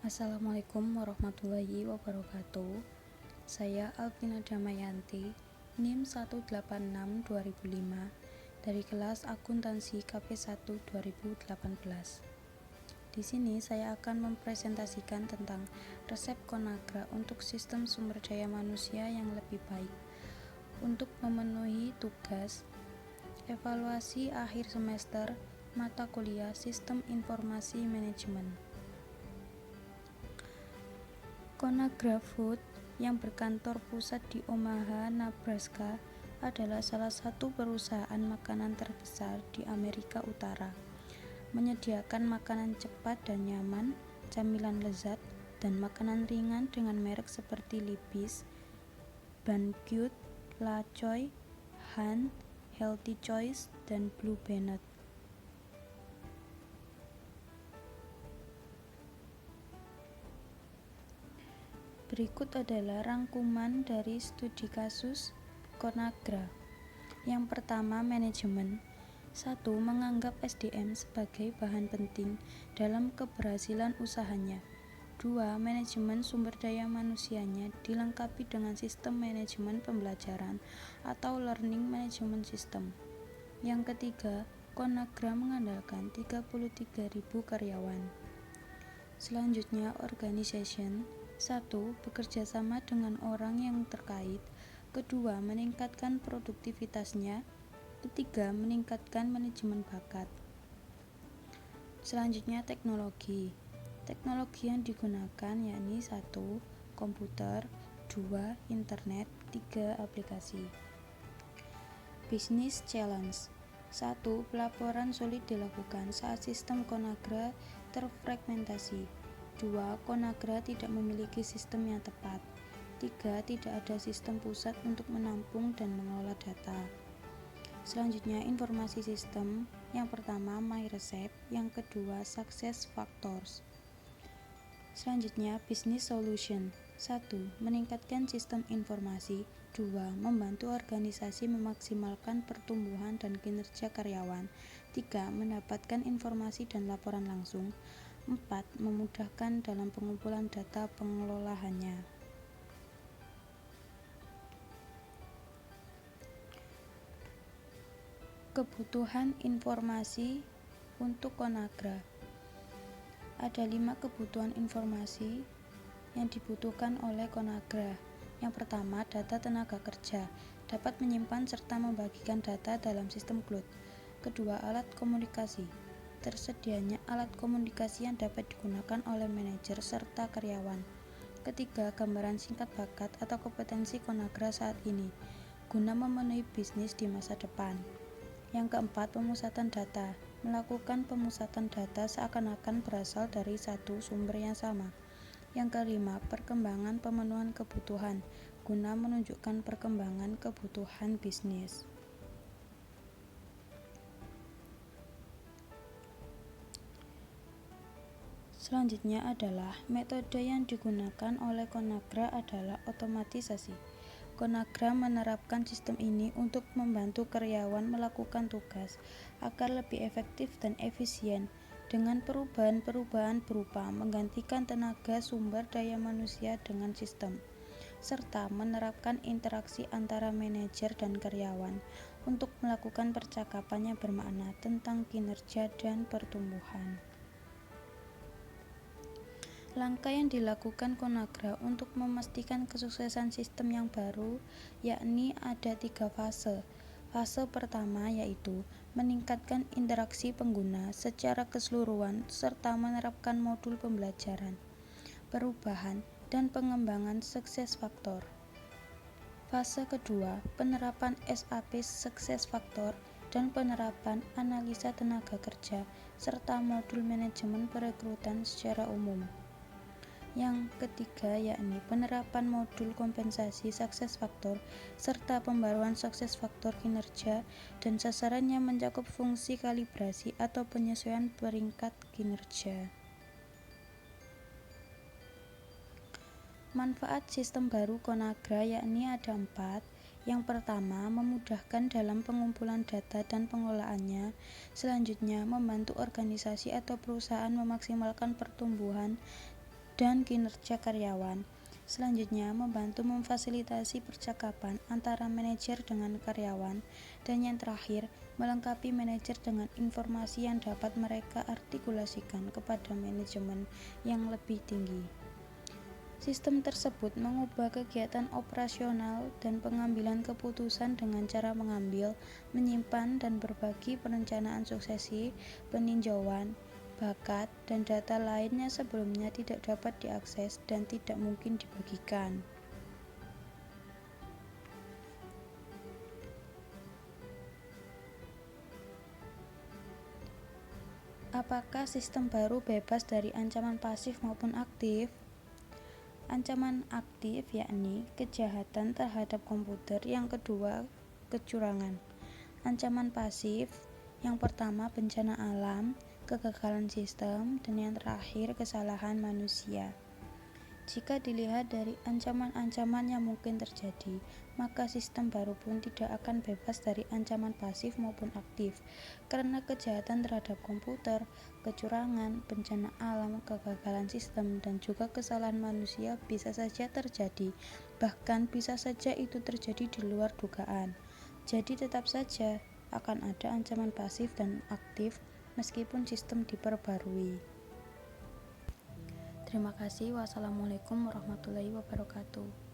Assalamualaikum warahmatullahi wabarakatuh. Saya Alvina Damayanti, NIM 186-2005 dari kelas Akuntansi KP1 2018. Di sini saya akan mempresentasikan tentang resep Conagra untuk sistem sumber daya manusia yang lebih baik untuk memenuhi tugas evaluasi akhir semester mata kuliah Sistem Informasi Manajemen. Conagra Food yang berkantor pusat di Omaha, Nebraska adalah salah satu perusahaan makanan terbesar di Amerika Utara. Menyediakan makanan cepat dan nyaman, camilan lezat, dan makanan ringan dengan merek seperti Libby's, Banquet, La Choy, Han, Healthy Choice, dan Blue Bennett. Berikut adalah rangkuman dari studi kasus Conagra. Yang pertama, manajemen. 1. Menganggap SDM sebagai bahan penting dalam keberhasilan usahanya. 2. Manajemen sumber daya manusianya dilengkapi dengan sistem manajemen pembelajaran atau learning management system. Yang ketiga, Conagra mengandalkan 33.000 karyawan. Selanjutnya, organization. 1. Bekerja sama dengan orang yang terkait. Kedua, meningkatkan produktivitasnya. Ketiga, meningkatkan manajemen bakat. Selanjutnya, teknologi. Teknologi yang digunakan yakni 1. Komputer, 2. Internet, 3. Aplikasi. Business challenge. 1. Pelaporan sulit dilakukan saat sistem Conagra terfragmentasi. 2. Conagra tidak memiliki sistem yang tepat. 3. Tidak ada sistem pusat untuk menampung dan mengelola data. Selanjutnya, informasi sistem. Yang pertama, MyRecep. Yang kedua, Success Factors. Selanjutnya, Business Solution. 1. Meningkatkan sistem informasi. 2. Membantu organisasi memaksimalkan pertumbuhan dan kinerja karyawan. 3. Mendapatkan informasi dan laporan langsung. 4. Memudahkan dalam pengumpulan data pengelolaannya. Kebutuhan informasi untuk Conagra. Ada 5 kebutuhan informasi yang dibutuhkan oleh Conagra. Yang pertama, data tenaga kerja, dapat menyimpan serta membagikan data dalam sistem cloud. Kedua, alat komunikasi. Tersedianya alat komunikasi yang dapat digunakan oleh manajer serta karyawan. Ketiga, gambaran singkat bakat atau kompetensi Conagra saat ini, guna memenuhi bisnis di masa depan. Yang keempat, pemusatan data. Melakukan pemusatan data seakan-akan berasal dari satu sumber yang sama. Yang kelima, perkembangan pemenuhan kebutuhan, guna menunjukkan perkembangan kebutuhan bisnis. Selanjutnya adalah metode yang digunakan oleh Conagra adalah otomatisasi. Conagra menerapkan sistem ini untuk membantu karyawan melakukan tugas agar lebih efektif dan efisien dengan perubahan-perubahan berupa menggantikan tenaga sumber daya manusia dengan sistem, serta menerapkan interaksi antara manajer dan karyawan untuk melakukan percakapan yang bermakna tentang kinerja dan pertumbuhan. Langkah yang dilakukan Conagra untuk memastikan kesuksesan sistem yang baru yakni ada 3 fase. Fase pertama yaitu meningkatkan interaksi pengguna secara keseluruhan serta menerapkan modul pembelajaran, perubahan, dan pengembangan sukses faktor. Fase kedua, penerapan SAP Success Factor dan penerapan analisa tenaga kerja serta modul manajemen perekrutan secara umum. Yang ketiga yakni penerapan modul kompensasi sukses faktor serta pembaruan sukses faktor kinerja dan sasarannya mencakup fungsi kalibrasi atau penyesuaian peringkat kinerja. Manfaat sistem baru Conagra yakni ada 4. Yang pertama, memudahkan dalam pengumpulan data dan pengelolaannya. Selanjutnya, membantu organisasi atau perusahaan memaksimalkan pertumbuhan dan kinerja karyawan. Selanjutnya, membantu memfasilitasi percakapan antara manajer dengan karyawan. Dan yang terakhir, melengkapi manajer dengan informasi yang dapat mereka artikulasikan kepada manajemen yang lebih tinggi. Sistem tersebut mengubah kegiatan operasional dan pengambilan keputusan dengan cara mengambil, menyimpan, dan berbagi perencanaan suksesi, peninjauan, bakat, dan data lainnya sebelumnya tidak dapat diakses dan tidak mungkin dibagikan. Apakah sistem baru bebas dari ancaman pasif maupun aktif? Ancaman aktif yakni kejahatan terhadap komputer, yang kedua kecurangan. Ancaman pasif yang pertama bencana alam, kegagalan sistem, dan yang terakhir kesalahan manusia. Jika dilihat dari ancaman-ancaman yang mungkin terjadi, maka sistem baru pun tidak akan bebas dari ancaman pasif maupun aktif, karena kejahatan terhadap komputer, kecurangan, bencana alam, kegagalan sistem, dan juga kesalahan manusia bisa saja terjadi, bahkan bisa saja itu terjadi di luar dugaan. Jadi tetap saja akan ada ancaman pasif dan aktif meskipun sistem diperbarui. Terima kasih. Wassalamualaikum warahmatullahi wabarakatuh.